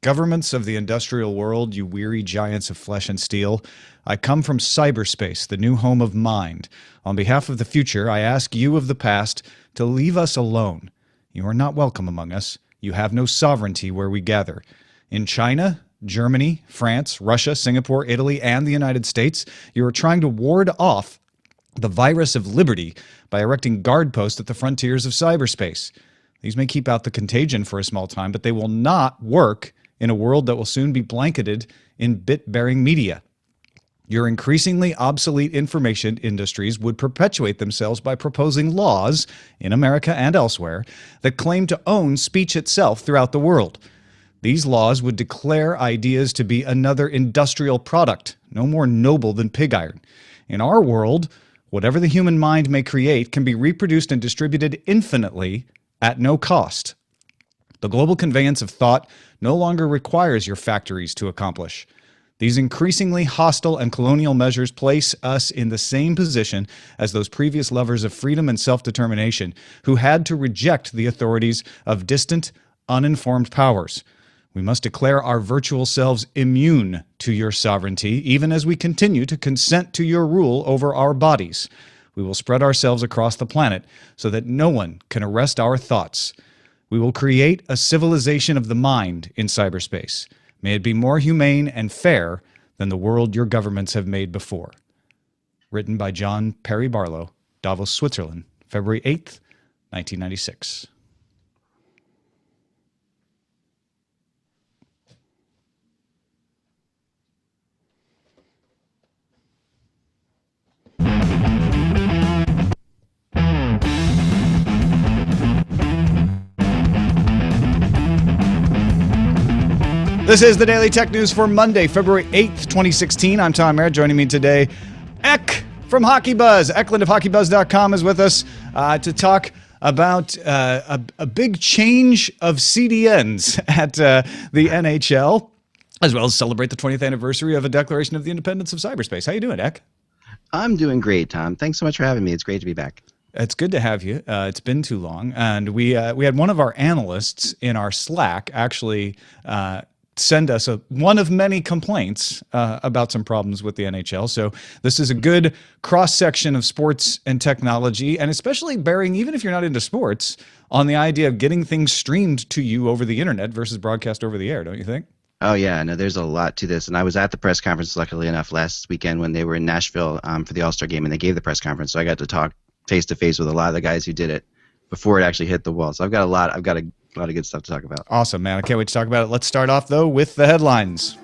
Governments of the industrial world, you weary giants of flesh and steel, I come from cyberspace, the new home of mind. On behalf of the future, I ask you of the past to leave us alone. You are not welcome among us. You have no sovereignty where we gather. In China, Germany, France, Russia, Singapore, Italy, and the United States, you are trying to ward off the virus of liberty by erecting guard posts at the frontiers of cyberspace. These may keep out the contagion for a small time, but they will not work in a world that will soon be blanketed in bit-bearing media. Your increasingly obsolete information industries would perpetuate themselves by proposing laws, in America and elsewhere, that claim to own speech itself throughout the world. These laws would declare ideas to be another industrial product, no more noble than pig iron. In our world, whatever the human mind may create can be reproduced and distributed infinitely at no cost. The global conveyance of thought no longer requires your factories to accomplish. These increasingly hostile and colonial measures place us in the same position as those previous lovers of freedom and self-determination who had to reject the authorities of distant, uninformed powers. We must declare our virtual selves immune to your sovereignty, even as we continue to consent to your rule over our bodies. We will spread ourselves across the planet so that no one can arrest our thoughts. We will create a civilization of the mind in cyberspace. May it be more humane and fair than the world your governments have made before. Written by John Perry Barlow, Davos, Switzerland, February 8th, 1996. This is the Daily Tech News for Monday, February 8th, 2016. I'm Tom Merritt. Joining me today, Ek from Hockeybuzz. Eklund of Hockeybuzz.com is with us to talk about a big change of CDNs at the NHL, as well as celebrate the 20th anniversary of a Declaration of the Independence of Cyberspace. How you doing, Ek? I'm doing great, Tom. Thanks so much for having me. It's great to be back. It's good to have you. It's been too long. And we had one of our analysts in our Slack actually send us one of many complaints about some problems with the NHL. So this is a good cross-section of sports and technology, and especially bearing, even if you're not into sports, on the idea of getting things streamed to you over the internet versus broadcast over the air, don't you think? Oh, yeah. No, there's a lot to this. And I was at the press conference, luckily enough, last weekend when they were in Nashville for the All-Star game, and they gave the press conference. So I got to talk face-to-face with a lot of the guys who did it before it actually hit the wall. So I've got a lot of good stuff to talk about. Awesome, man. I can't wait to talk about it. Let's start off, though, with the headlines.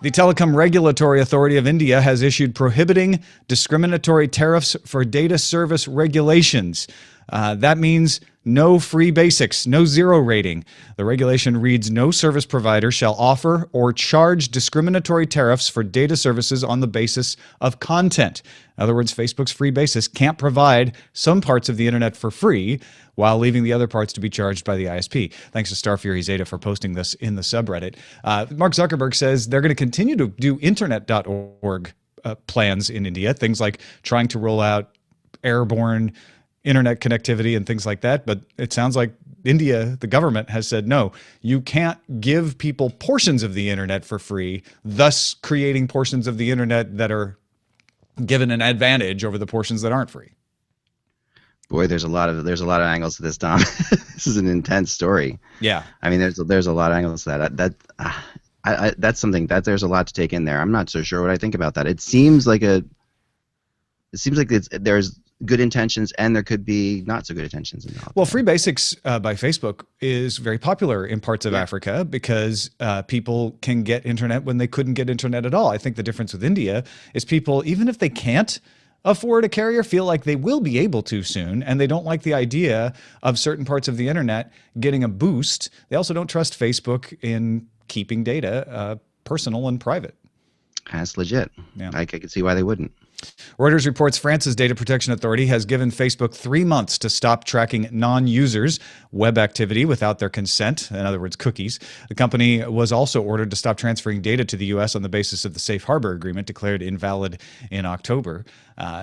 The Telecom Regulatory Authority of India has issued prohibiting discriminatory tariffs for data service regulations. That means no free basics, no zero rating. The regulation reads, no service provider shall offer or charge discriminatory tariffs for data services on the basis of content. In other words, Facebook's free basis can't provide some parts of the internet for free while leaving the other parts to be charged by the ISP. Thanks to starfuryzeta for posting this in the subreddit. Mark Zuckerberg says they're going to continue to do internet.org plans in India, things like trying to roll out airborne internet connectivity and things like that. But it sounds like India, the government, has said, no, you can't give people portions of the internet for free, thus creating portions of the internet that are given an advantage over the portions that aren't free. Boy, there's a lot of angles to this, Tom. This is an intense story. Yeah. I mean, there's a lot of angles to that. That's something that there's a lot to take in there. I'm not so sure what I think about that. It seems like there's good intentions and there could be not so good intentions involved. Well, Free Basics by Facebook is very popular in parts of Africa because people can get internet when they couldn't get internet at all. I think the difference with India is people, even if they can't afford a carrier, feel like they will be able to soon, and they don't like the idea of certain parts of the internet getting a boost. They also don't trust Facebook in keeping data personal and private. That's legit. Yeah. I could see why they wouldn't. Reuters reports France's Data Protection Authority has given Facebook 3 months to stop tracking non-users' web activity without their consent, in other words, cookies. The company was also ordered to stop transferring data to the U.S. on the basis of the Safe Harbor Agreement declared invalid in October.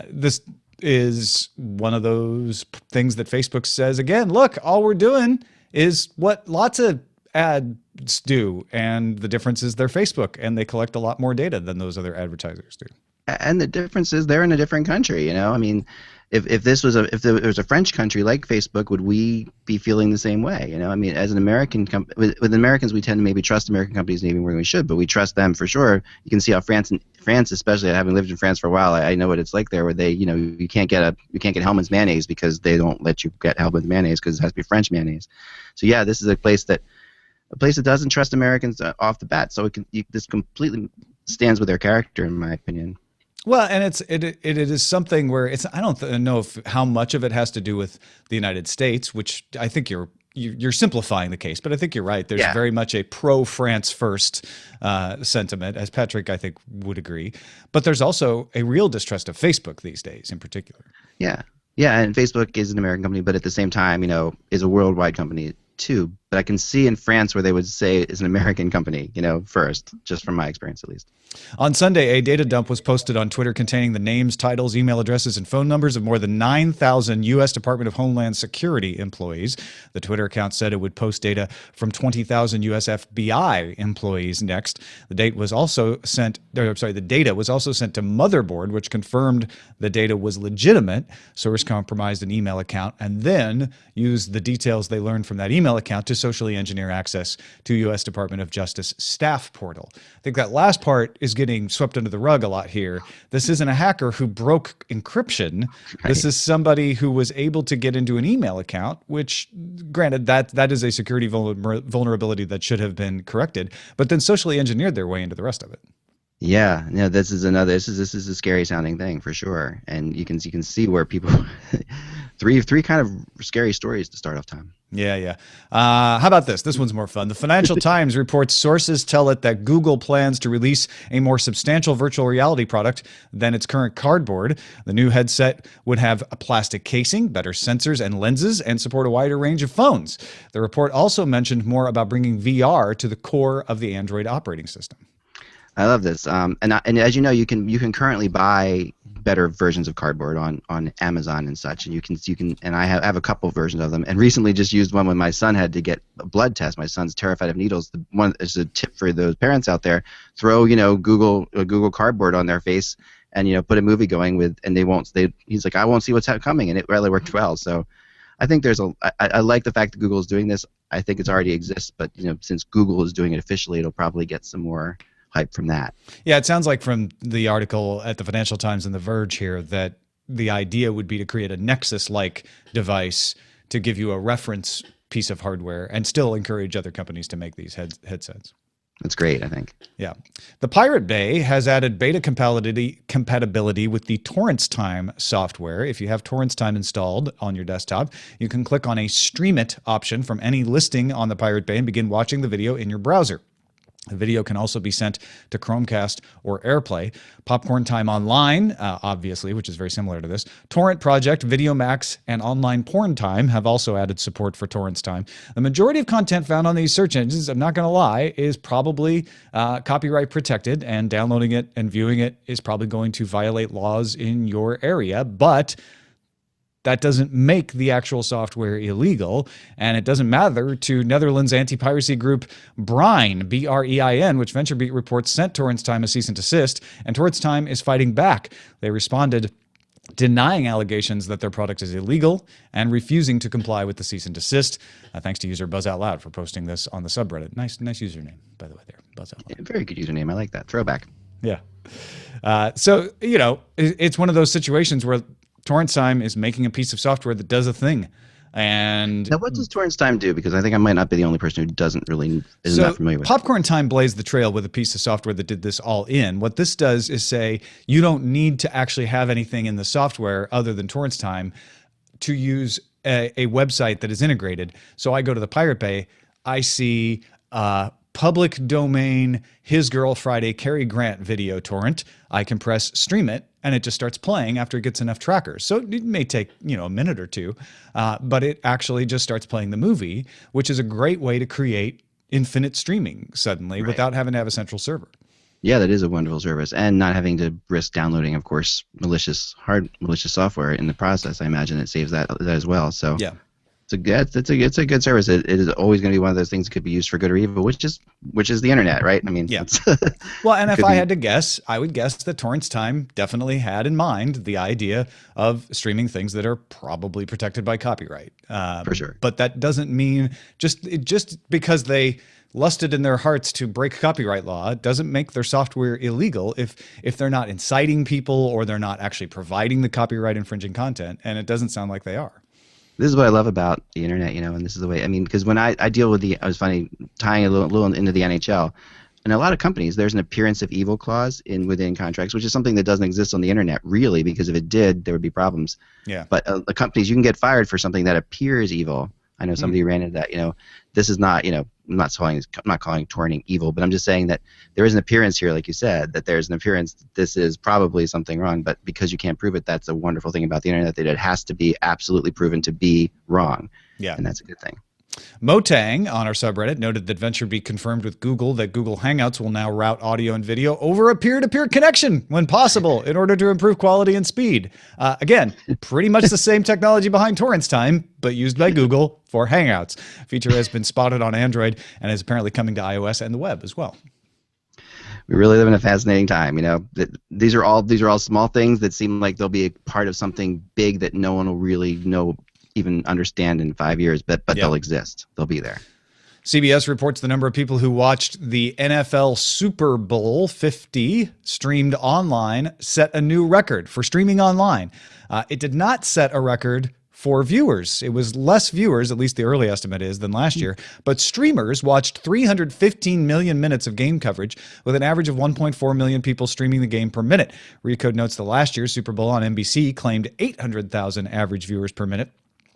This is one of those things that Facebook says, again, look, all we're doing is what lots of ads do. And the difference is they're Facebook, and they collect a lot more data than those other advertisers do. And the difference is they're in a different country. I mean, if this was if there was a French country like Facebook, would we be feeling the same way? I mean, as an American with Americans, we tend to maybe trust American companies maybe more than we should, but we trust them for sure. You can see how France, especially, having lived in France for a while, I know what it's like there, where they, you can't get Hellmann's mayonnaise because they don't let you get Hellmann's mayonnaise because it has to be French mayonnaise. So yeah, this is a place that doesn't trust Americans off the bat. So this completely stands with their character, in my opinion. Well, and it is something where I don't know how much of it has to do with the United States, which I think you're simplifying the case, but I think you're right. There's very much a pro-France first sentiment, as Patrick, I think, would agree. But there's also a real distrust of Facebook these days, in particular. Yeah, and Facebook is an American company, but at the same time, is a worldwide company too. But I can see in France where they would say it's an American company, first, just from my experience at least. On Sunday, a data dump was posted on Twitter containing the names, titles, email addresses, and phone numbers of more than 9,000 U.S. Department of Homeland Security employees. The Twitter account said it would post data from 20,000 U.S. FBI employees next. The data was also sent to Motherboard, which confirmed the data was legitimate. Source compromised an email account and then used the details they learned from that email account to socially engineer access to U.S. Department of Justice staff portal. I think that last part is getting swept under the rug a lot here. This isn't a hacker who broke encryption. Right. This is somebody who was able to get into an email account, which, granted, that is a security vulnerability that should have been corrected, but then socially engineered their way into the rest of it. Yeah, this is a scary sounding thing for sure, and you can see where people three kind of scary stories to start off time. Yeah. How about this? This one's more fun. The Financial Times reports sources tell it that Google plans to release a more substantial virtual reality product than its current Cardboard. The new headset would have a plastic casing, better sensors and lenses, and support a wider range of phones. The report also mentioned more about bringing VR to the core of the Android operating system. I love this, and as you know, you can currently buy better versions of Cardboard on Amazon and such, and you can and I have a couple versions of them, and recently just used one when my son had to get a blood test. My son's terrified of needles. The one is a tip for those parents out there: throw Google Cardboard on their face, and put a movie going with, and he's like, I won't see what's coming, and it really worked well. So I think I like the fact that Google is doing this. I think it already exists, but since Google is doing it officially, it'll probably get some more hype from that. Yeah, it sounds like from the article at the Financial Times and The Verge here that the idea would be to create a Nexus-like device to give you a reference piece of hardware and still encourage other companies to make these headsets. That's great, I think. Yeah. The Pirate Bay has added beta compatibility with the Torrents Time software. If you have Torrents Time installed on your desktop, you can click on a Stream It option from any listing on the Pirate Bay and begin watching the video in your browser. The video can also be sent to Chromecast or AirPlay. Popcorn Time Online, obviously, which is very similar to this. Torrent Project, VideoMax, and Online Porn Time have also added support for Torrents Time. The majority of content found on these search engines, I'm not going to lie, is probably copyright protected, and downloading it and viewing it is probably going to violate laws in your area, but that doesn't make the actual software illegal, and it doesn't matter to Netherlands anti-piracy group Brein, B-R-E-I-N, which VentureBeat reports sent Torrents Time a cease and desist, and Torrents Time is fighting back. They responded denying allegations that their product is illegal and refusing to comply with the cease and desist. Thanks to user BuzzOutLoud for posting this on the subreddit. Nice username, by the way, there, BuzzOutLoud. Yeah, very good username. I like that. Throwback. Yeah. So, it's one of those situations where Torrents Time is making a piece of software that does a thing. And now, what does Torrents Time do? Because I think I might not be the only person who isn't that familiar with it. Popcorn Time blazed the trail with a piece of software that did this all in. What this does is say you don't need to actually have anything in the software other than Torrents Time to use a website that is integrated. So I go to the Pirate Bay, I see public domain His Girl Friday Cary Grant video torrent. I can press Stream It, and it just starts playing after it gets enough trackers. So it may take, a minute or two, but it actually just starts playing the movie, which is a great way to create infinite streaming suddenly without having to have a central server. Yeah, that is a wonderful service, and not having to risk downloading, of course, malicious software in the process. I imagine it saves that as well. So yeah. It's a good service. It is always going to be one of those things that could be used for good or evil, which is the internet, right? I mean, yeah. Well, and if I had to guess, I would guess that Torrance Time definitely had in mind the idea of streaming things that are probably protected by copyright. For sure. But that doesn't mean just because they lusted in their hearts to break copyright law doesn't make their software illegal if they're not inciting people or they're not actually providing the copyright infringing content, and it doesn't sound like they are. This is what I love about the internet, and this is the way, I mean, because when I deal with I was funny, tying a little into the NHL, in a lot of companies, there's an appearance of evil clause within contracts, which is something that doesn't exist on the internet, really, because if it did, there would be problems. Yeah. But the companies, you can get fired for something that appears evil. I know somebody ran into that. This is not, I'm not calling torrenting evil, but I'm just saying that there is an appearance here, like you said, that there's an appearance that this is probably something wrong, but because you can't prove it, that's a wonderful thing about the internet, that it has to be absolutely proven to be wrong. Yeah. And that's a good thing. Motang on our subreddit noted that VentureBeat confirmed with Google that Google Hangouts will now route audio and video over a peer-to-peer connection when possible in order to improve quality and speed. Again, pretty much the same technology behind Torrance Time, but used by Google for Hangouts. Feature has been spotted on Android and is apparently coming to iOS and the web as well. We really live in a fascinating time. These are all small things that seem like they'll be a part of something big that no one will really even understand in 5 years, but they'll exist. They'll be there. CBS reports the number of people who watched the NFL Super Bowl 50 streamed online set a new record for streaming online. It did not set a record for viewers. It was less viewers, at least the early estimate is, than last year. But streamers watched 315 million minutes of game coverage with an average of 1.4 million people streaming the game per minute. Recode notes the last year's Super Bowl on NBC claimed 800,000 average viewers per minute,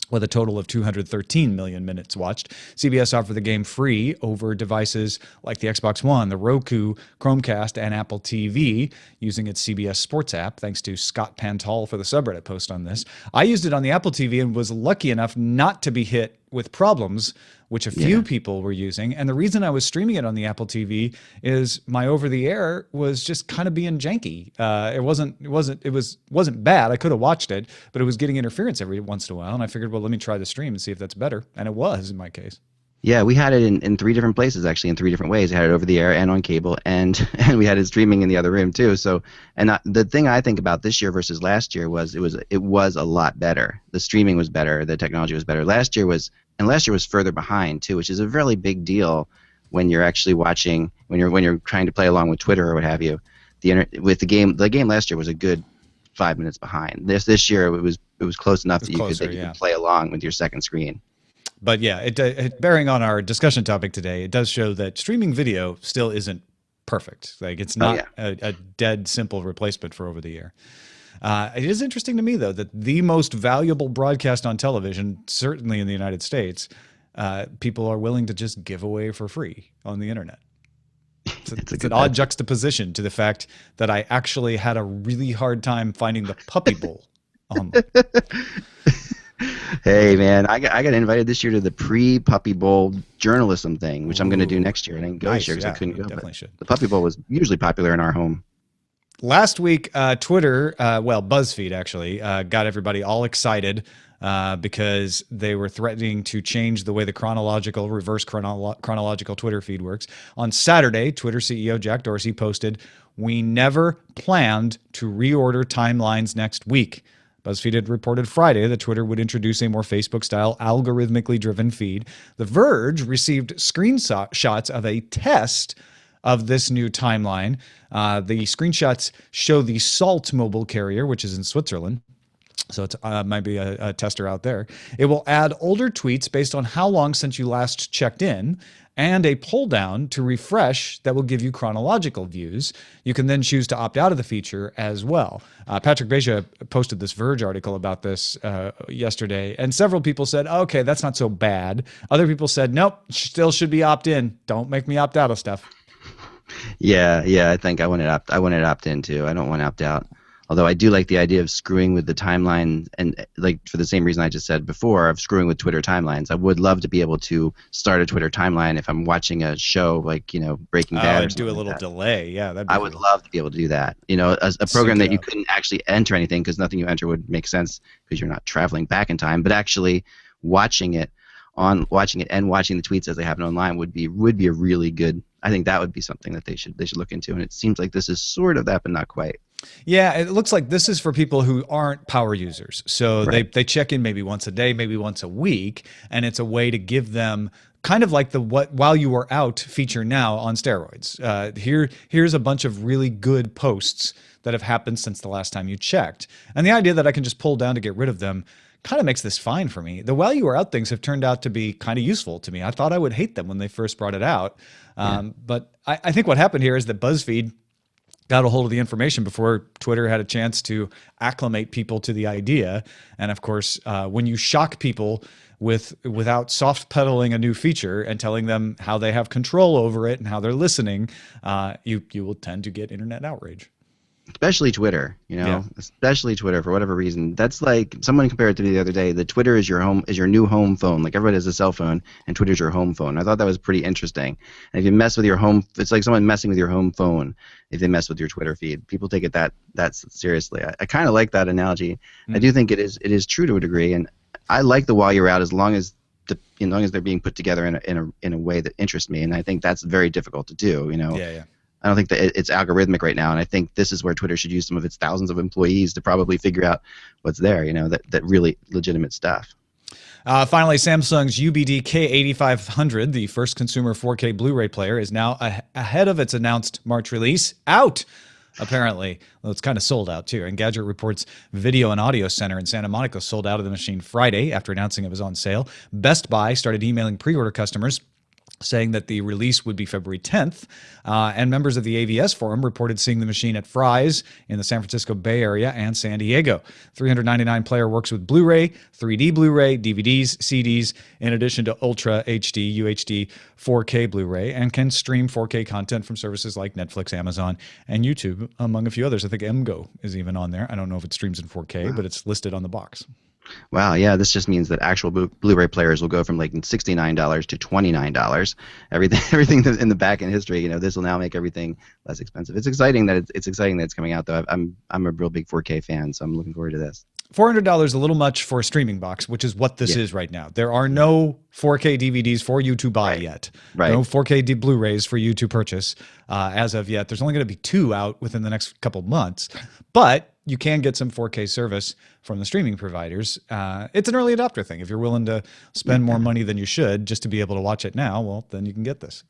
with a total of 213 million minutes watched. CBS offered the game free over devices like the Xbox One, the Roku, Chromecast, and Apple TV using its CBS Sports app, thanks to Scott Pantall for the subreddit post on this. I used it on the Apple TV and was lucky enough not to be hit with problems, which a few people were using. And the reason I was streaming it on the Apple TV is my over-the-air was just kind of being janky. It wasn't bad. I could have watched it, but it was getting interference every once in a while. And I figured, well, let me try the stream and see if that's better. And it was in my case. Yeah, we had it in 3 different places, actually, in 3 different ways. We had it over the air and on cable, and we had it streaming in the other room too. So, the thing I think about this year versus last year was it was a lot better. The streaming was better, the technology was better. Last year was further behind too, which is a really big deal when you're actually watching, when you're trying to play along with Twitter or what have you. With the game last year was a good 5 minutes behind. This year it was close enough that you could play along with your second screen. But yeah, bearing on our discussion topic today, it does show that streaming video still isn't perfect. Like, it's not a dead simple replacement for over the air. It is interesting to me, though, that the most valuable broadcast on television, certainly in the United States, people are willing to just give away for free on the internet. It's an odd juxtaposition to the fact that I actually had a really hard time finding the Puppy Bowl online. Hey, man, I got invited this year to the pre-Puppy Bowl journalism thing, which I'm going to do next year. I didn't go this year because I couldn't go. Definitely should. The Puppy Bowl was usually popular in our home. Last week, Twitter, BuzzFeed actually, got everybody all excited because they were threatening to change the way the reverse chronological Twitter feed works. On Saturday, Twitter CEO Jack Dorsey posted, "We never planned to reorder timelines next week." BuzzFeed had reported Friday that Twitter would introduce a more Facebook-style, algorithmically driven feed. The Verge received screenshots of a test of this new timeline. The screenshots show the Salt mobile carrier, which is in Switzerland. So it might be a tester out there. It will add older tweets based on how long since you last checked in, and a pull down to refresh that will give you chronological views. You can then choose to opt out of the feature as well. Patrick Beja posted this Verge article about this yesterday, and several people said, okay, that's not so bad. Other people said, nope, still should be opt in. Don't make me opt out of stuff. Yeah, I think I want to opt in too. I don't want to opt out. Although I do like the idea of screwing with the timeline, and like for the same reason I just said before, of screwing with Twitter timelines. I would love to be able to start a Twitter timeline if I'm watching a show like, Breaking Bad. Do a little delay. Yeah, that'd be I would love to be able to do that. A program that you couldn't actually enter anything because nothing you enter would make sense because you're not traveling back in time. But actually, watching it and watching the tweets as they happen online would be a really good. I think that would be something that they should look into, and it seems like this is sort of that, but not quite. Yeah, it looks like this is for people who aren't power users. So Right. they check in maybe once a day, maybe once a week, and it's a way to give them kind of like the "what while you are out" feature now on steroids. Here's a bunch of really good posts that have happened since the last time you checked. And the idea that I can just pull down to get rid of them kind of makes this fine for me. The while you are out things have turned out to be kind of useful to me. I thought I would hate them when they first brought it out. But I think what happened here is that BuzzFeed got a hold of the information before Twitter had a chance to acclimate people to the idea. And of course, when you shock people without soft pedaling a new feature and telling them how they have control over it and how they're listening, you will tend to get internet outrage. Especially Twitter, Yeah. especially Twitter for whatever reason. That's like someone compared it to me the other day. The Twitter is your new home phone. Like everybody has a cell phone, and Twitter's your home phone. I thought that was pretty interesting. And if you mess with your home, it's like someone messing with your home phone. If they mess with your Twitter feed, people take it that seriously. I kind of like that analogy. I do think it is true to a degree, and I like the while you're out as long as they're being put together in a way that interests me, and I think that's very difficult to do. Yeah. I don't think that it's algorithmic right now, and I think this is where Twitter should use some of its thousands of employees to probably figure out what's there, that really legitimate stuff. Finally, Samsung's UBD K8500, the first consumer 4K Blu-ray player, is now ahead of its announced March release. Out, apparently. Well, it's kind of sold out, too. Engadget reports Video and Audio Center in Santa Monica sold out of the machine Friday after announcing it was on sale. Best Buy started emailing pre-order customers saying that the release would be February 10th. And members of the AVS forum reported seeing the machine at Fry's in the San Francisco Bay Area and San Diego. 399 player works with Blu-ray, 3D Blu-ray, DVDs, CDs, in addition to Ultra HD, UHD, 4K Blu-ray, and can stream 4K content from services like Netflix, Amazon, and YouTube, among a few others. I think MGO is even on there. I don't know if it streams in 4K, but it's listed on the box. Wow, yeah, this just means that actual Blu-ray players will go from like $69 to $29. Everything in the back end history, this will now make everything less expensive. It's exciting that it's coming out though. I'm a real big 4K fan, so I'm looking forward to this. $400 a little much for a streaming box, which is what this is right now. There are no 4K DVDs for you to buy yet. Right. No 4K Blu-rays for you to purchase as of yet. There's only going to be 2 out within the next couple months, but you can get some 4K service from the streaming providers. It's an early adopter thing. If you're willing to spend more money than you should just to be able to watch it now, well, then you can get this.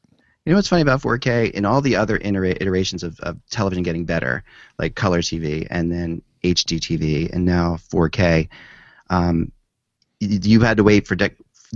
You know what's funny about 4K? In all the other iterations of television getting better, like color TV and then HD TV and now 4K, you've had to wait for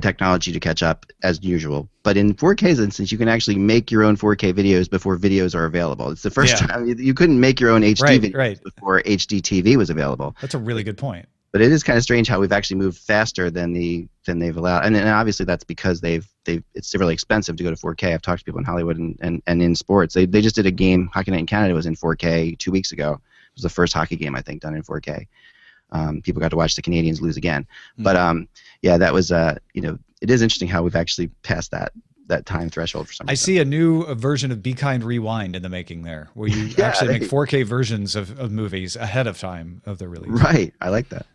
technology to catch up as usual. But in 4K's instance, you can actually make your own 4K videos before videos are available. It's the first time you couldn't make your own HD videos before HD TV was available. That's a really good point. But it is kind of strange how we've actually moved faster than they've allowed, and obviously that's because it's really expensive to go to 4K. I've talked to people in Hollywood and in sports. They just did a game. Hockey Night in Canada was in 4K 2 weeks ago. It was the first hockey game I think done in 4K. People got to watch the Canadians lose again. But that was it is interesting how we've actually passed that time threshold for some reason. I see a new version of Be Kind Rewind in the making there, where you actually make 4K versions of movies ahead of time of their release. Right. I like that.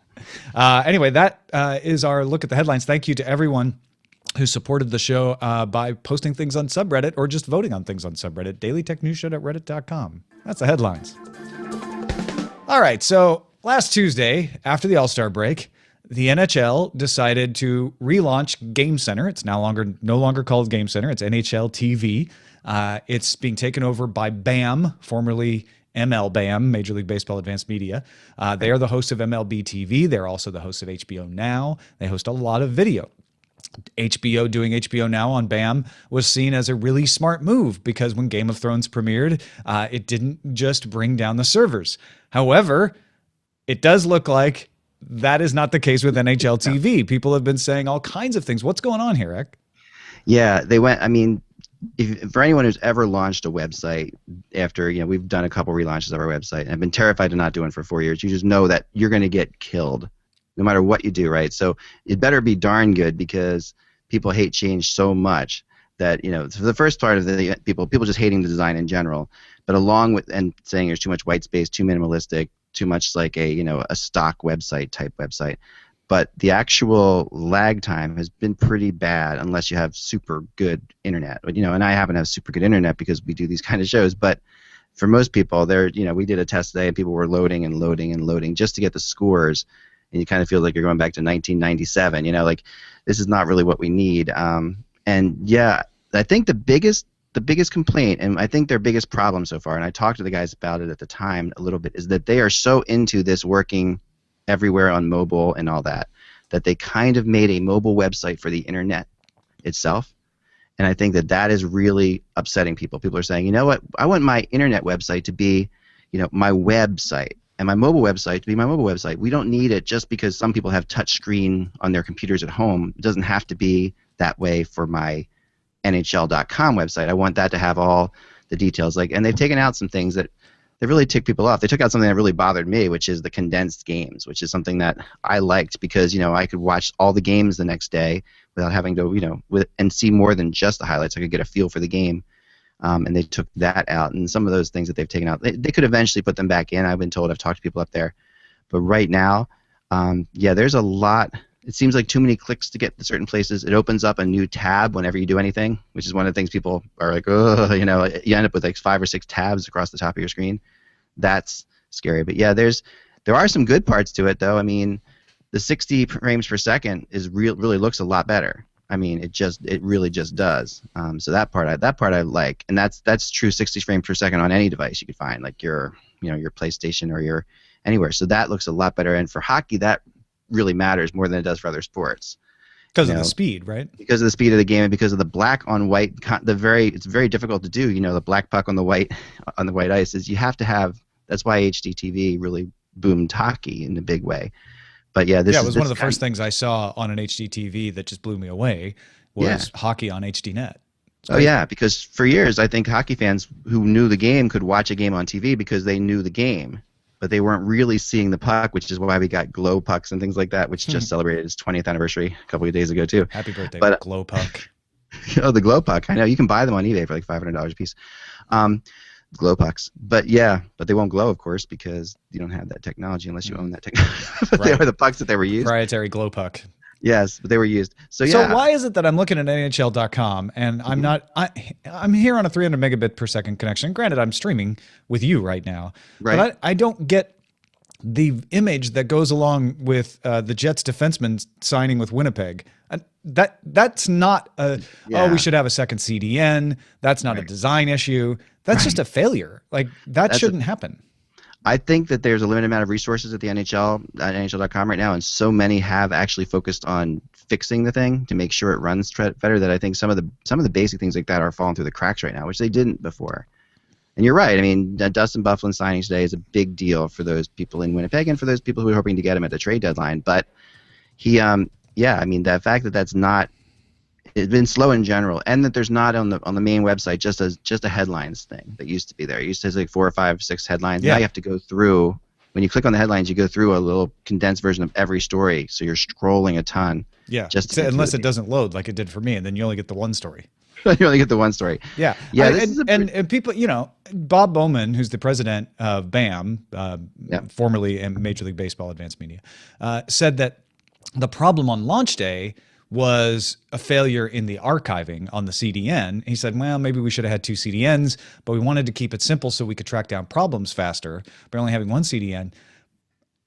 Anyway, that is our look at the headlines. Thank you to everyone who supported the show by posting things on subreddit or just voting on things on subreddit. dailytechnewsshow.reddit.com. That's the headlines. All right, so last Tuesday, after the All-Star break, the NHL decided to relaunch Game Center. It's no longer called Game Center. It's NHL TV. It's being taken over by BAM, formerly MLBAM, Major League Baseball Advanced Media. They are the hosts of MLB TV. They're also the hosts of HBO Now. They host a lot of video. HBO doing HBO Now on BAM was seen as a really smart move because when Game of Thrones premiered, it didn't just bring down the servers. However, it does look like that is not the case with NHL TV. People have been saying all kinds of things. What's going on here, Ek? Yeah, they went. I mean, for anyone who's ever launched a website after, we've done a couple relaunches of our website and I've been terrified to not do one for 4 years. You just know that you're going to get killed no matter what you do, right? So it better be darn good because people hate change so much that, for the first part of the people just hating the design in general, but along with and saying there's too much white space, too minimalistic, too much like a stock website type website. but the actual lag time has been pretty bad unless you have super good internet. But, and I happen to have super good internet because we do these kind of shows. But for most people, we did a test today and people were loading and loading and loading just to get the scores, and you kind of feel like you're going back to 1997. Like this is not really what we need. And yeah, I think the biggest complaint, and I think their biggest problem so far, and I talked to the guys about it at the time a little bit, is that they are so into this working everywhere on mobile and all that they kind of made a mobile website for the internet itself. And I think that is really upsetting people. People are saying, you know what, I want my internet website to be, my website, and my mobile website to be my mobile website. We don't need it just because some people have touch screen on their computers at home. It doesn't have to be that way for my NHL.com website. I want that to have all the details. And they've taken out some things that really tick people off. They took out something that really bothered me, which is the condensed games, which is something that I liked because, I could watch all the games the next day without having to, and see more than just the highlights. I could get a feel for the game. And they took that out. And some of those things that they've taken out, they could eventually put them back in. I've been told, I've talked to people up there. But right now, there's a lot. It seems like too many clicks to get to certain places. It opens up a new tab whenever you do anything, which is one of the things people are like, oh, you end up with like 5 or 6 tabs across the top of your screen. That's scary. But yeah, there are some good parts to it, though. I mean, the 60 frames per second really looks a lot better. I mean, it really just does. So that part I like, and that's true 60 frames per second on any device you could find, like your PlayStation or your anywhere. So that looks a lot better. And for hockey, that really matters more than it does for other sports. Because of the speed, right? Because of the speed of the game, and because of the black on white, it's very difficult to do. The black puck on the white ice is you have to have. That's why HD TV really boomed hockey in a big way. But yeah, it was one of the first things I saw on an HD TV that just blew me away was hockey on HDNet. Oh yeah, because for years I think hockey fans who knew the game could watch a game on TV because they knew the game, but they weren't really seeing the puck, which is why we got glow pucks and things like that, which just celebrated its 20th anniversary a couple of days ago too. Happy birthday, glow puck. Oh, the glow puck. I know, you can buy them on eBay for like $500 a piece. Glow pucks. But they won't glow, of course, because you don't have that technology unless you own that technology. But right. They were the pucks that they were used. Proprietary glow puck. Yes, but they were used. So why is it that I'm looking at NHL.com and I'm here on a 300 megabit per second connection. Granted, I'm streaming with you right now, right? But I don't get the image that goes along with the Jets defenseman signing with Winnipeg. That's not we should have a second CDN. That's not a design issue. That's just a failure. Like that shouldn't happen. I think that there's a limited amount of resources at the NHL, at NHL.com right now, and so many have actually focused on fixing the thing to make sure it runs better that I think some of the basic things like that are falling through the cracks right now, which they didn't before. And you're right. I mean, Dustin Byfuglien signing today is a big deal for those people in Winnipeg and for those people who are hoping to get him at the trade deadline. But he, I mean, the fact that that's not, it's been slow in general, and that there's not on the main website just a headlines thing that used to be there. It used to have like 4 or 5, 6 headlines. Yeah. Now you have to go through. When you click on the headlines, you go through a little condensed version of every story, so you're scrolling a ton. Yeah, unless it doesn't load like it did for me, and then you only get the one story. You only get the one story. Yeah, yeah. And people, Bob Bowman, who's the president of BAM, formerly in Major League Baseball Advanced Media, said that the problem on launch day was a failure in the archiving on the CDN. He said, well, maybe we should have had 2 CDNs, but we wanted to keep it simple so we could track down problems faster by only having 1 CDN.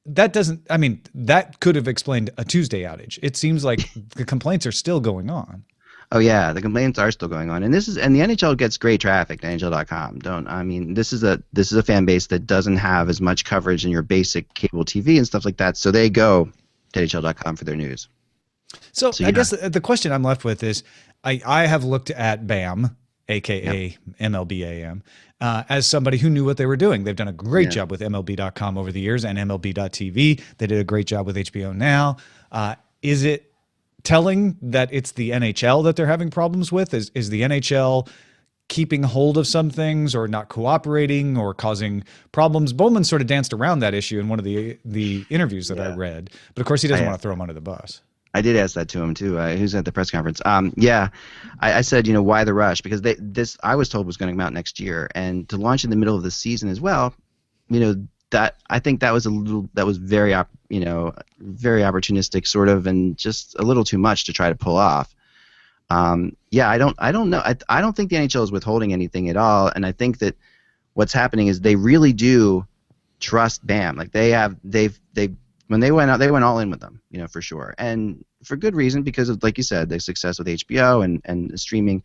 That could have explained a Tuesday outage. It seems like the complaints are still going on. Oh yeah, the complaints are still going on, and the NHL gets great traffic to NHL.com. This is a fan base that doesn't have as much coverage in your basic cable TV and stuff like that, so they go to NHL.com for their news. So I guess the question I'm left with is, I have looked at BAM, aka MLBAM, as somebody who knew what they were doing. They've done a great job with MLB.com over the years and MLB.TV. They did a great job with HBO Now. Is it telling that it's the NHL that they're having problems with? Is the NHL keeping hold of some things or not cooperating or causing problems? Bowman sort of danced around that issue in one of the interviews that I read, but of course he doesn't want to throw him under the bus. I did ask that to him too. He was at the press conference. I said, why the rush? Because this I was told was going to come out next year, and to launch in the middle of the season as well. They that I think that was very very opportunistic sort of, and just a little too much to try to pull off. Yeah, I don't know. I don't think the NHL is withholding anything at all, and I think that what's happening is they really do trust BAM. Like they've when they went out, they went all in with them, for sure, and for good reason, because of, like you said, the success with HBO and streaming.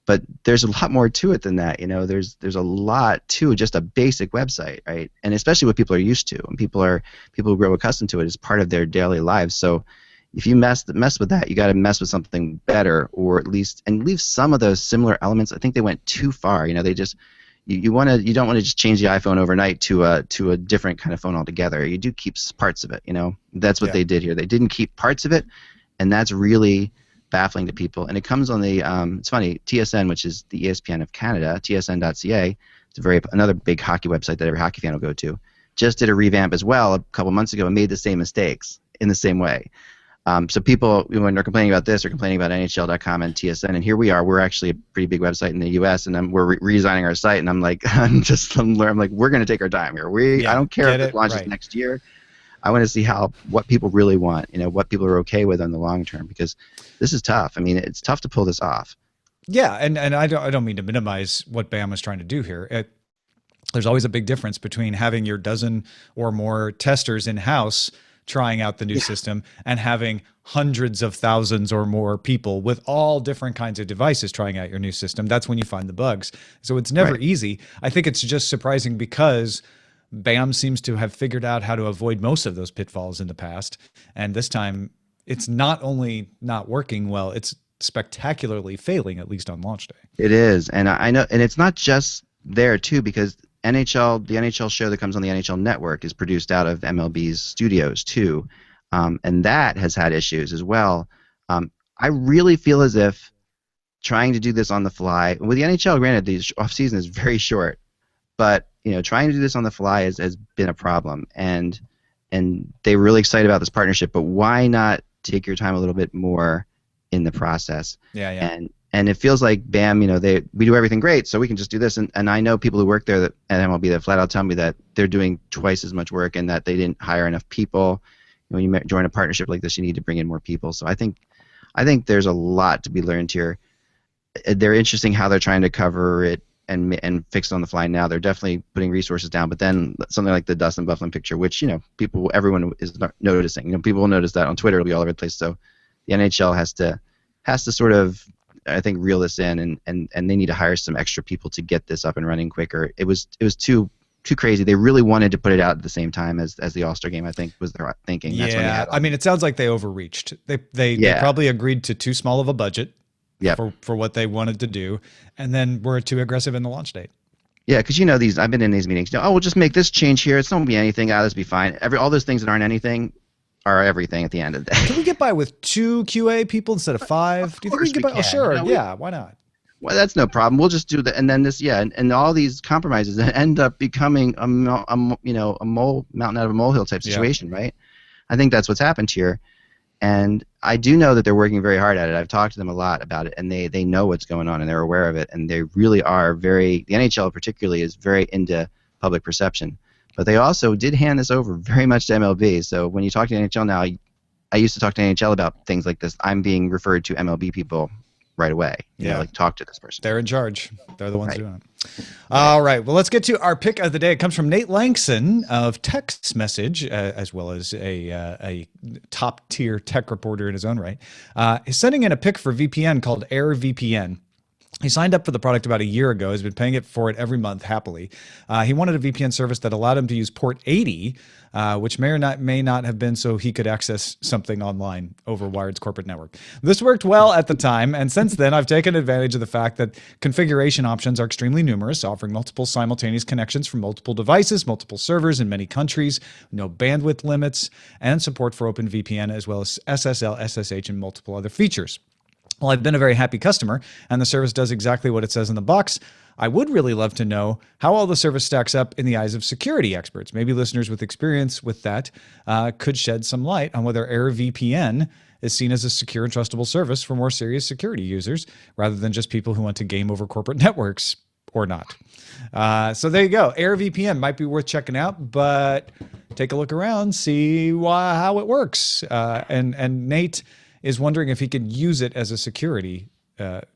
But there's a lot more to it than that. There's a lot to just a basic website, right? And especially what people are used to, and people who grow accustomed to it as part of their daily lives. So if you mess with that, you got to mess with something better, or at least leave some of those similar elements. I think they went too far. They just you don't want to just change the iPhone overnight to a different kind of phone altogether. You do keep parts of it. That's what they did here. They didn't keep parts of it, and that's really baffling to people. And it comes on the it's funny, TSN, which is the ESPN of Canada, tsn.ca. It's another big hockey website that every hockey fan will go to. Just did a revamp as well a couple months ago and made the same mistakes in the same way. So people, when they're complaining about this, are complaining about NHL.com and TSN, and here we are. We're actually a pretty big website in the U.S., and we're redesigning our site, and I'm like, we're going to take our time here. I don't care if it launches next year. I want to see what people really want, what people are okay with in the long term, because this is tough. I mean, it's tough to pull this off. Yeah, and I don't mean to minimize what BAM is trying to do here. There's always a big difference between having your dozen or more testers in-house trying out the new system and having hundreds of thousands or more people with all different kinds of devices trying out your new system. That's when you find the bugs. So it's never easy. I think it's just surprising because BAM seems to have figured out how to avoid most of those pitfalls in the past. And this time it's not only not working well, it's spectacularly failing, at least on launch day. It is. And I know, and it's not just there too, because the NHL show that comes on the NHL network is produced out of MLB's studios too. And that has had issues as well. I really feel as if trying to do this on the fly, with the NHL, granted, the off season is very short, but trying to do this on the fly has been a problem, and they're really excited about this partnership. But why not take your time a little bit more in the process? Yeah. And it feels like BAM, we do everything great, so we can just do this. And I know people who work there at MLB that flat out tell me that they're doing twice as much work and that they didn't hire enough people. When you join a partnership like this, you need to bring in more people. So I think there's a lot to be learned here. They're interesting how they're trying to cover it and fix it on the fly now. They're definitely putting resources down, but then something like the Dustin Byfuglien picture, which everyone is not noticing. People will notice that on Twitter. It'll be all over the place. So the NHL has to sort of, I think, reel this in, and they need to hire some extra people to get this up and running quicker. It was too crazy. They really wanted to put it out at the same time as the All-Star game, I think, was their thinking. That's when they had I mean, it sounds like they overreached. They probably agreed to too small of a budget for what they wanted to do, and then were too aggressive in the launch date. Yeah, because I've been in these meetings. We'll just make this change here. It's not going to be anything. This will be fine. All those things that aren't anything are everything at the end of the day. Can we get by with 2 QA people instead of 5? Do you think we can get by? Oh, sure. Why not? Well, that's no problem. We'll just do that, and then and all these compromises that end up becoming a mountain out of a molehill type situation, right? I think that's what's happened here, and I do know that they're working very hard at it. I've talked to them a lot about it, and they know what's going on, and they're aware of it, and they really are the NHL particularly is very into public perception. But they also did hand this over very much to MLB. So when you talk to the NHL now, I used to talk to NHL about things like this. I'm being referred to MLB people right away. Talk to this person. They're in charge. They're the ones doing it. All right. Well, let's get to our pick of the day. It comes from Nate Langson of Text Message, as well as a top-tier tech reporter in his own right. He's sending in a pick for VPN called Air VPN. He signed up for the product about a year ago. He's been paying for it every month happily. He wanted a VPN service that allowed him to use port 80, which may not have been so he could access something online over Wired's corporate network. This worked well at the time, and since then I've taken advantage of the fact that configuration options are extremely numerous, offering multiple simultaneous connections from multiple devices, multiple servers in many countries, no bandwidth limits, and support for OpenVPN, as well as SSL, SSH, and multiple other features. Well, I've been a very happy customer, and the service does exactly what it says in the box. I would really love to know how all the service stacks up in the eyes of security experts. Maybe listeners with experience with that could shed some light on whether AirVPN is seen as a secure and trustable service for more serious security users, rather than just people who want to game over corporate networks. or not. So there you go. Air VPN might be worth checking out, but take a look around, see how it works. And Nate is wondering if he could use it as a security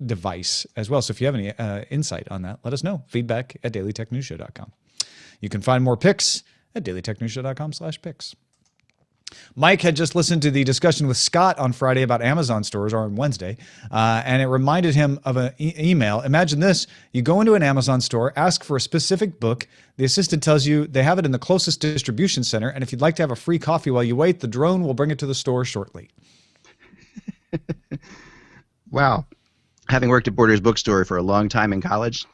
device as well. So if you have any insight on that, let us know. Feedback@dailytechnewsshow.com. You can find more picks at dailytechnewsshow.com/picks. Mike had just listened to the discussion with Scott on Friday about Amazon stores, or on Wednesday, and it reminded him of an email. Imagine this. You go into an Amazon store, ask for a specific book. The assistant tells you they have it in the closest distribution center, and if you'd like to have a free coffee while you wait, the drone will bring it to the store shortly. Wow. Having worked at Borders Bookstore for a long time in college,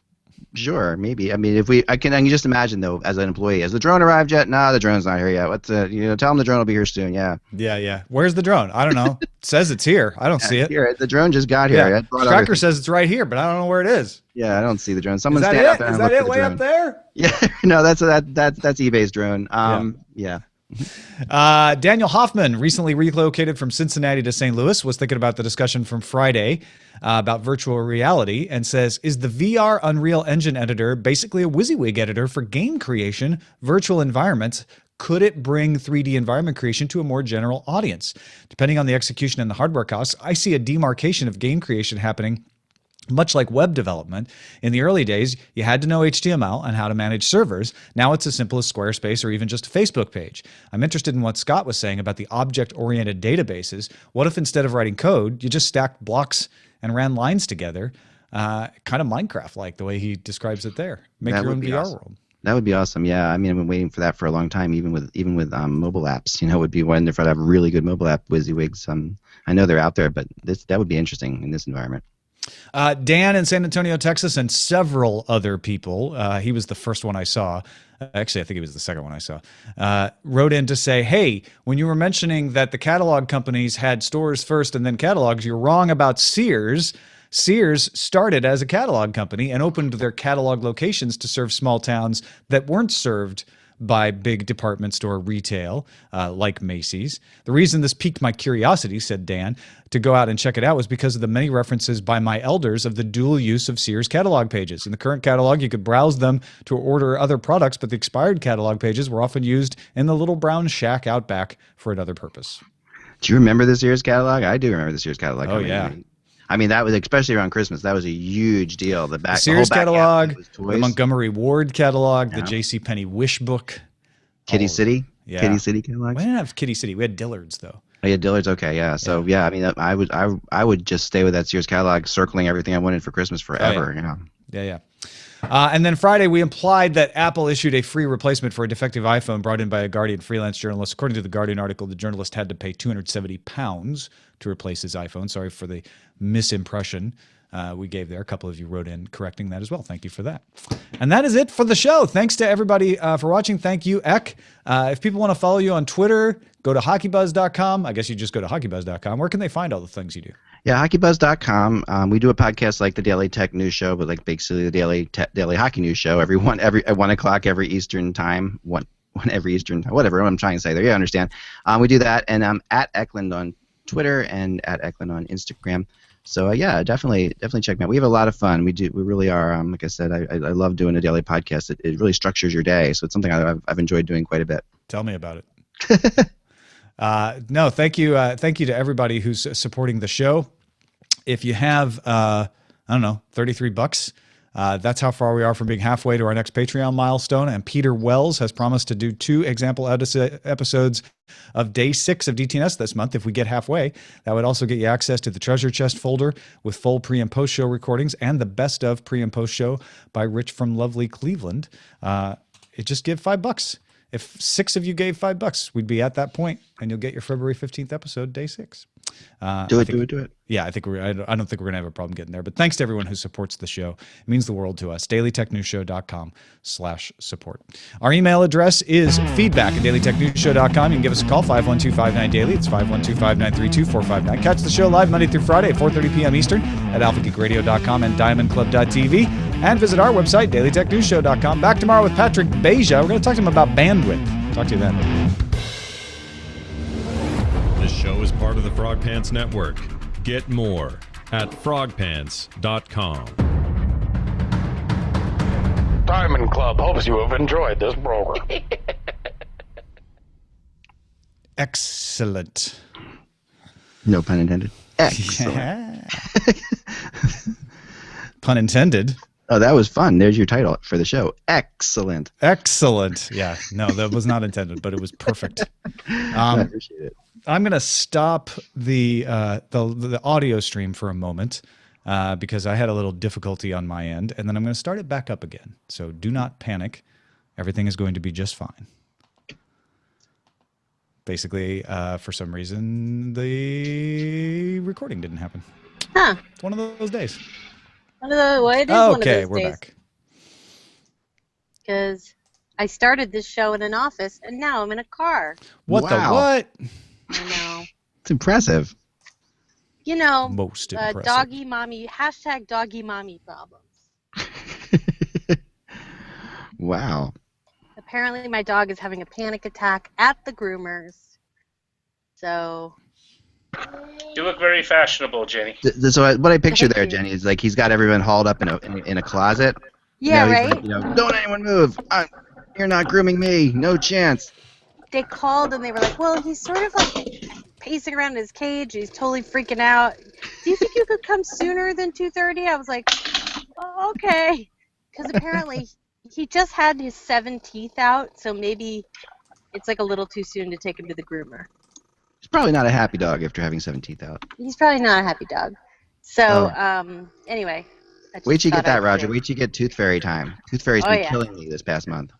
sure, maybe. I mean, I can just imagine though, as an employee, has the drone arrived yet? Nah, the drone's not here yet. Tell them the drone will be here soon. Yeah. Yeah. Where's the drone? I don't know. It says it's here. I don't see it. Here, the drone just got here. Yeah. Tracker says it's right here, but I don't know where it is. Yeah, I don't see the drone. Someone stand up there and look look for the way drone. Up there? Yeah, no, that's eBay's drone. Yeah. Daniel Hoffman, recently relocated from Cincinnati to St. Louis, was thinking about the discussion from Friday about virtual reality and says, is the VR Unreal Engine editor basically a WYSIWYG editor for game creation, virtual environments? Could it bring 3D environment creation to a more general audience? Depending on the execution and the hardware costs, I see a demarcation of game creation happening much like web development. In the early days, you had to know HTML and how to manage servers. Now it's as simple as Squarespace or even just a Facebook page. I'm interested in what Scott was saying about the object-oriented databases. What if instead of writing code, you just stacked blocks and ran lines together? Kind of Minecraft-like, the way he describes it there. Make your own VR world. That would be awesome. Yeah, I mean, I've been waiting for that for a long time. Even with mobile apps, it would be wonderful to have a really good mobile app, WYSIWYGs. I know they're out there, but that would be interesting in this environment. Dan in San Antonio, Texas, and several other people, he was the first one I saw. Actually, I think he was the second one I saw, wrote in to say, hey, when you were mentioning that the catalog companies had stores first and then catalogs, you're wrong about Sears. Sears started as a catalog company and opened their catalog locations to serve small towns that weren't served by big department store retail like Macy's. The reason this piqued my curiosity, said Dan, to go out and check it out was because of the many references by my elders of the dual use of Sears catalog pages. In the current catalog, you could browse them to order other products, but the expired catalog pages were often used in the little brown shack out back for another purpose. Do you remember the Sears catalog? I do remember the Sears catalog. Oh, yeah. I mean, that was, especially around Christmas, that was a huge deal. The Sears catalog, the Montgomery Ward catalog, the JCPenney Wish book. Kitty City? Yeah. Kitty City catalog? We didn't have Kitty City. We had Dillard's, though. Oh, yeah, Dillard's, okay, yeah. So, yeah, I mean, I would just stay with that Sears catalog, circling everything I wanted for Christmas forever. Yeah. And then Friday, we implied that Apple issued a free replacement for a defective iPhone brought in by a Guardian freelance journalist. According to the Guardian article, the journalist had to pay £270 to replace his iPhone. Sorry for the misimpression we gave there. A couple of you wrote in correcting that as well. Thank you for that. And that is it for the show. Thanks to everybody for watching. Thank you, Ek. If people want to follow you on Twitter, go to hockeybuzz.com. I guess you just go to hockeybuzz.com. Where can they find all the things you do? Yeah, hockeybuzz.com. We do a podcast like the Daily Tech News Show, but like basically the Daily Hockey News Show at 1 o'clock every Eastern time. One every Eastern time. Whatever I'm trying to say there. You understand. We do that, and I'm at Eklund on Twitter and at Eklund on Instagram. So yeah, definitely check me out. We have a lot of fun. We really are. Like I said, I love doing a daily podcast. It really structures your day, so it's something I've enjoyed doing quite a bit. Tell me about it. No, thank you to everybody who's supporting the show. If you have, I don't know, $33. That's how far we are from being halfway to our next Patreon milestone. And Peter Wells has promised to do 2 example episodes of Day 6 of DTNS this month. If we get halfway, that would also get you access to the treasure chest folder with full pre and post show recordings and the best of pre and post show by Rich from lovely Cleveland. Just give $5. If 6 of you gave $5, we'd be at that point, and you'll get your February 15th episode, Day 6. Do it. Yeah, I don't think we're gonna have a problem getting there. But thanks to everyone who supports the show. It means the world to us. dailytechnewsshow.com/support. Our email address is feedback@dailytechnewsshow.com. You can give us a call, 512-59-DAILY. It's 512-593-2459. Catch the show live Monday through Friday at 4:30 p.m. Eastern at alphageekradio.com and diamondclub.tv. And visit our website, dailytechnewsshow.com. Back tomorrow with Patrick Beja. We're going to talk to him about bandwidth. Talk to you then. This show is part of the Frog Pants Network. Get more at frogpants.com. Diamond Club hopes you have enjoyed this program. Excellent. No pun intended. Excellent. Yeah. Pun intended. Oh, that was fun. There's your title for the show. Excellent. Excellent. Yeah. No, that was not intended, but it was perfect. I appreciate it. I'm going to stop the audio stream for a moment because I had a little difficulty on my end, and then I'm going to start it back up again. So do not panic. Everything is going to be just fine. Basically, for some reason, the recording didn't happen. Huh. It's one of those days. It is one of those Okay, days. we're back. Because I started this show in an office, and now I'm in a car. What Wow. the what? I know. It's impressive. You know, Most impressive. doggy mommy, hashtag doggy mommy problems. Wow. Apparently my dog is having a panic attack at the groomers. So, You look very fashionable, Jenny. So what I picture Thank there, you. Jenny, is like he's got everyone hauled up in a closet. yeah, He's right? like, don't anyone move. You're not grooming me. No chance. They called and they were like, well, he's sort of like pacing around in his cage. He's totally freaking out. Do you think you could come sooner than 2:30? I was like, oh, okay. Because apparently he just had his 7 teeth out, so maybe it's like a little too soon to take him to the groomer. He's probably not a happy dog after having 7 teeth out. He's probably not a happy dog. So, anyway. I just Wait till you get thought that, I'd Roger. share. Wait till you get Tooth Fairy time. Tooth Fairy's Oh, been yeah. killing me this past month.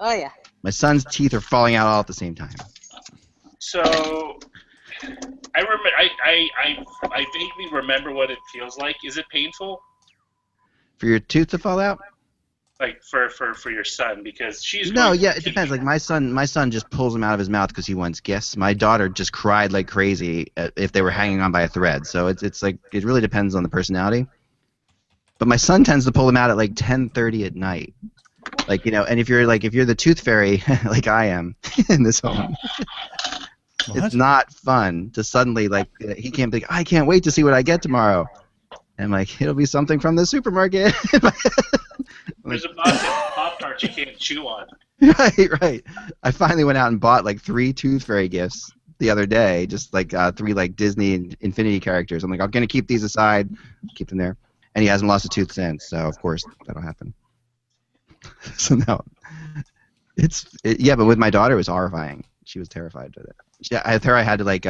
Oh, yeah. My son's teeth are falling out all at the same time. So, I remember. I vaguely remember what it feels like. Is it painful? For your tooth to fall out? Like for your son, because she's No, going yeah, to it take depends. Like my son just pulls them out of his mouth because he wants gifts. My daughter just cried like crazy if they were hanging on by a thread. So it's like it really depends on the personality. But my son tends to pull them out at like 10:30 at night. Like, and if you're the tooth fairy like I am in this home, What? it's not fun to suddenly like he can't think I can't wait to see what I get tomorrow. And I'm like, it'll be something from the supermarket. There's a box of Pop-Tarts you can't chew on. Right. I finally went out and bought like 3 Tooth Fairy gifts the other day, just like 3 like Disney and Infinity characters. I'm like, I'm gonna keep these aside, keep them there, and he hasn't lost a tooth since. So of course that'll happen. So no, yeah, but with my daughter it was horrifying. She was terrified of it. With her I had to like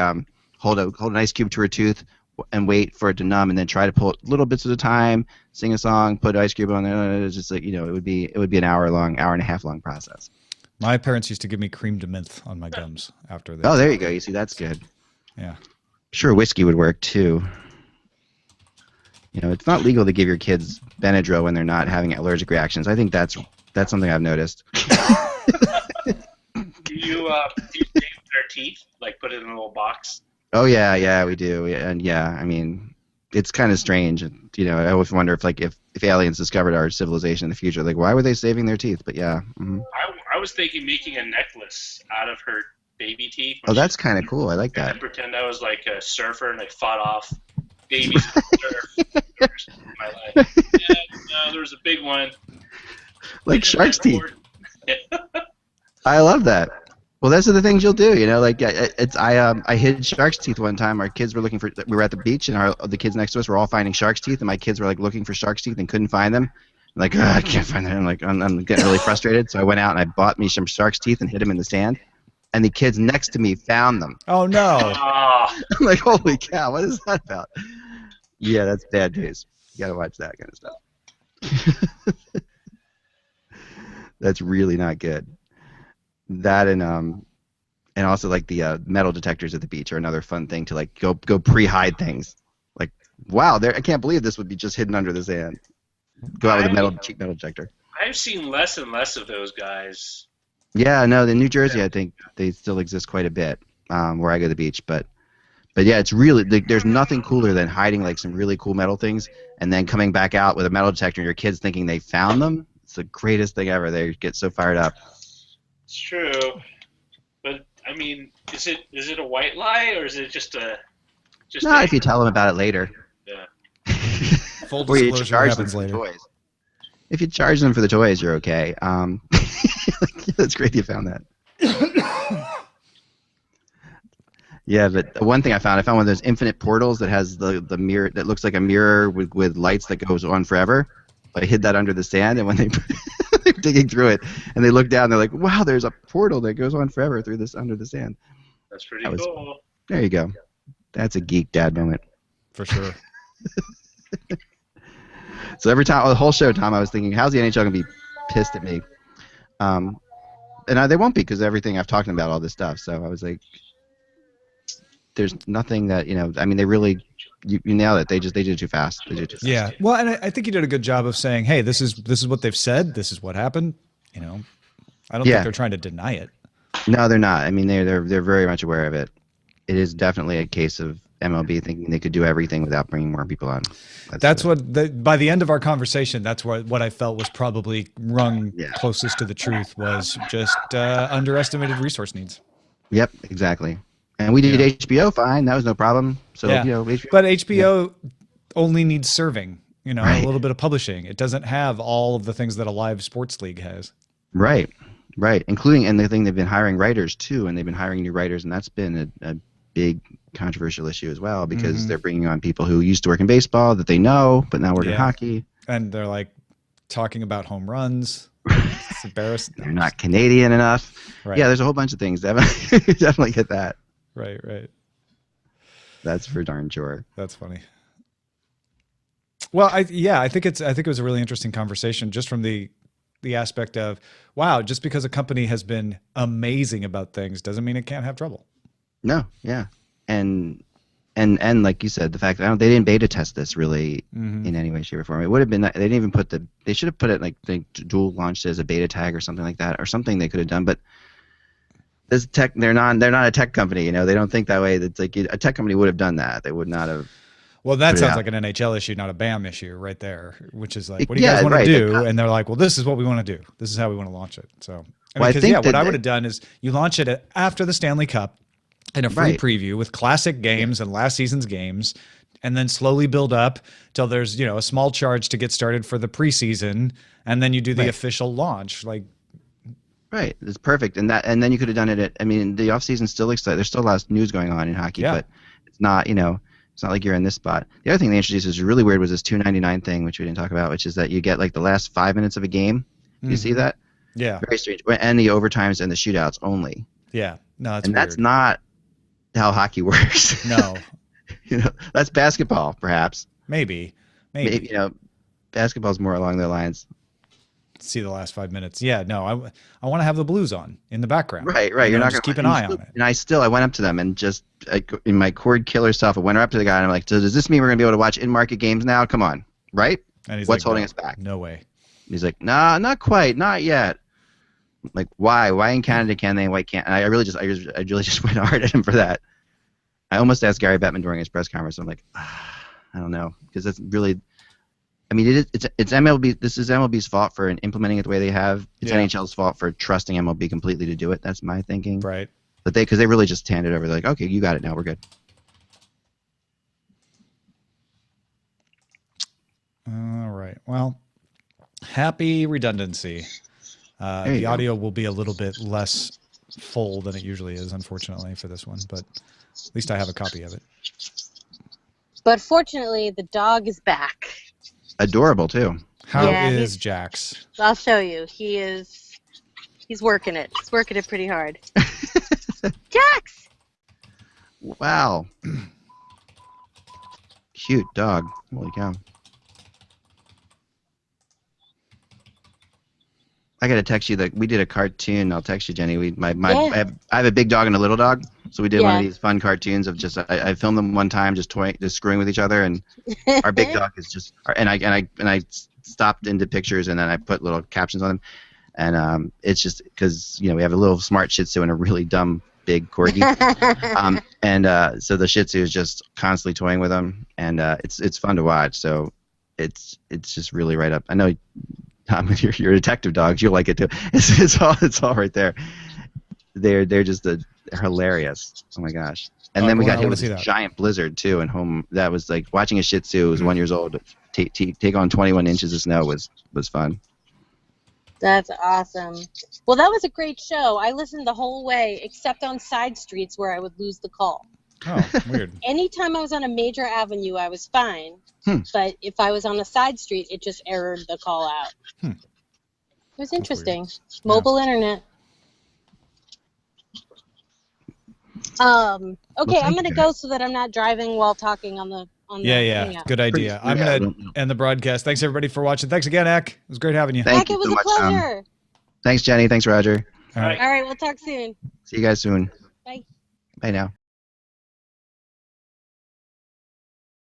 hold an ice cube to her tooth and wait for it to numb, and then try to pull it little bits at a time, sing a song, put ice cube on there. It's just like it would be an hour and a half long process. My parents used to give me cream de menthe on my gums after that. Oh, there you go. You see, that's good. Yeah. Sure, whiskey would work too. It's not legal to give your kids Benadryl when they're not having allergic reactions. I think that's something I've noticed. Do you save their teeth? Like put it in a little box? Oh yeah, we do. And yeah, I mean, it's kind of strange. I always wonder if aliens discovered our civilization in the future, like why were they saving their teeth? But yeah. Mm-hmm. I was thinking making a necklace out of her baby teeth. Oh, that's kind of cool. I like And that. then pretend I was like a surfer and I fought off babies in the surf in my life. Yeah, no, there was a big one. Like shark's teeth. Yeah. I love that. Well, those are the things you'll do, Like I hid shark's teeth one time. Our kids were we were at the beach, and the kids next to us were all finding shark's teeth, and my kids were like looking for shark's teeth and couldn't find them. I'm like, I can't find them. I'm getting really frustrated, so I went out and I bought me some shark's teeth and hid them in the sand, and the kids next to me found them. Oh no. Ah, I'm like, holy cow, what is that about? Yeah, that's bad news. You gotta watch that kind of stuff. That's really not good. That and also like the metal detectors at the beach are another fun thing to like go pre-hide things. Like, wow, I can't believe this would be just hidden under the sand. Go out with a cheap metal detector. I've seen less and less of those guys. Yeah, no, in New Jersey, I think they still exist quite a bit where I go to the beach. But yeah, it's really there's nothing cooler than hiding like some really cool metal things and then coming back out with a metal detector and your kids thinking they found them. It's the greatest thing ever. They get so fired up. It's true, but I mean, is it a white lie or is it just Not if you tell them about it later. Yeah. Full Or you disclosure charge them happens for later. toys. if you charge them for the toys, you're okay. That's great you found that. Yeah, but the one thing I found one of those infinite portals that has the mirror that looks like a mirror with lights that goes on forever. I hid that under the sand, and when they're digging through it, and they look down, they're like, "Wow, there's a portal that goes on forever through this under the sand." That's pretty cool. There you go. That's a geek dad moment. For sure. So every time, the whole show, Tom, I was thinking, how's the NHL going to be pissed at me? And they won't be because everything I've talked about, all this stuff. So I was like, there's nothing that, I mean, they really, you nailed it. They did it too fast. They did it too fast. Yeah. Well, and I think you did a good job of saying, hey, this is what they've said. This is what happened. I don't think they're trying to deny it. No, they're not. I mean, they're very much aware of it. It is definitely a case of MLB thinking they could do everything without bringing more people on. That's by the end of our conversation, that's what I felt was probably rung closest to the truth, was just underestimated resource needs. Yep, exactly. And we did HBO fine. That was no problem. So, HBO. But HBO only needs serving, a little bit of publishing. It doesn't have all of the things that a live sports league has. Right. Including, and the thing, they've been hiring writers too, and they've been hiring new writers, and that's been a big controversial issue as well, because they're bringing on people who used to work in baseball that they know, but now work in hockey. And they're like talking about home runs. It's embarrassing. They're not Canadian enough. Right. Yeah, there's a whole bunch of things. Definitely get that. Right. That's for darn sure. That's funny. Well, I think it was a really interesting conversation, just from the aspect of, wow, just because a company has been amazing about things doesn't mean it can't have trouble. No, yeah. And like you said, the fact that they didn't beta test this really in any way, shape, or form. It would have been, they didn't even put they should have put it like they dual launched as a beta tag or something like that, or something they could have done. But this tech, they're not a tech company, they don't think that way. That's like a tech company would have done that. They would not have. Well, that sounds like an NHL issue, not a BAM issue right there, which is like, what do you guys want to do? And they're like, well, this is what we want to do. This is how we want to launch it. So, what I would have done is you launch it after the Stanley Cup in a free preview with classic games and last season's games, and then slowly build up till there's, a small charge to get started for the preseason, and then you do the official launch. Right, it's perfect, and then you could have done it the off season still looks like there's still a lot of news going on in hockey, but it's not, it's not like you're in this spot. The other thing they introduced was really weird, was this $2.99 thing, which we didn't talk about, which is that you get like the last 5 minutes of a game. Do you see that? Yeah. Very strange. And the overtimes and the shootouts only. Yeah. No, that's and weird. That's not how hockey works. No. That's basketball, perhaps. Maybe. Basketball's more along their lines. See the last 5 minutes. Yeah, no, I want to have the Blues on in the background. Right. You're not just keep an eye on it. And I went up to them and just in my cord killer self, I went up to the guy and I'm like, so does this mean we're gonna be able to watch in-market games now? Come on, right? And he's What's like, holding us back? No way. He's like, nah, not quite, not yet. I'm like, why? Why in Canada can they? Why can't? And I really just went hard at him for that. I almost asked Gary Bettman during his press conference. I'm like, I don't know, because that's really. I mean, it's MLB. This is MLB's fault for implementing it the way they have. It's NHL's fault for trusting MLB completely to do it. That's my thinking. Right. But because they really just handed over. They're like, okay, you got it now. We're good. All right. Well, happy redundancy. The audio will be a little bit less full than it usually is, unfortunately, for this one. But at least I have a copy of it. But fortunately, the dog is back. Adorable too. How is Jax? I'll show you. He's working it. He's working it pretty hard. Jax! Wow. Cute dog. Holy cow. I gotta text you that we did a cartoon. I'll text you, Jenny. I have a big dog and a little dog, so we did one of these fun cartoons of just I filmed them one time, just screwing with each other, and our big dog is just and I stopped into pictures and then I put little captions on them, and it's just because we have a little smart Shih Tzu and a really dumb big corgi, so the Shih Tzu is just constantly toying with them, and it's fun to watch. So it's just really right up. I know. Tom, your detective dogs, you'll like it too. It's all right there. They're just hilarious. Oh my gosh! And then we got hit with this giant blizzard too, and home. That was like watching a Shih Tzu who was 1 year old take on 21 inches of snow was fun. That's awesome. Well, that was a great show. I listened the whole way, except on side streets where I would lose the call. Oh, weird. Anytime I was on a major avenue, I was fine. But if I was on a side street, it just errored the call out. It was interesting. Mobile internet. Okay, Well, I'm going to go so that I'm not driving while talking on the Yeah. Hangout. Good idea. I'm going to end the broadcast. Thanks, everybody, for watching. Thanks again, Eck. It was great having you. Thank Heck, it you was so a much, pleasure. Thanks, Jenny. Thanks, Roger. All right. All right, we'll talk soon. See you guys soon. Bye. Bye now.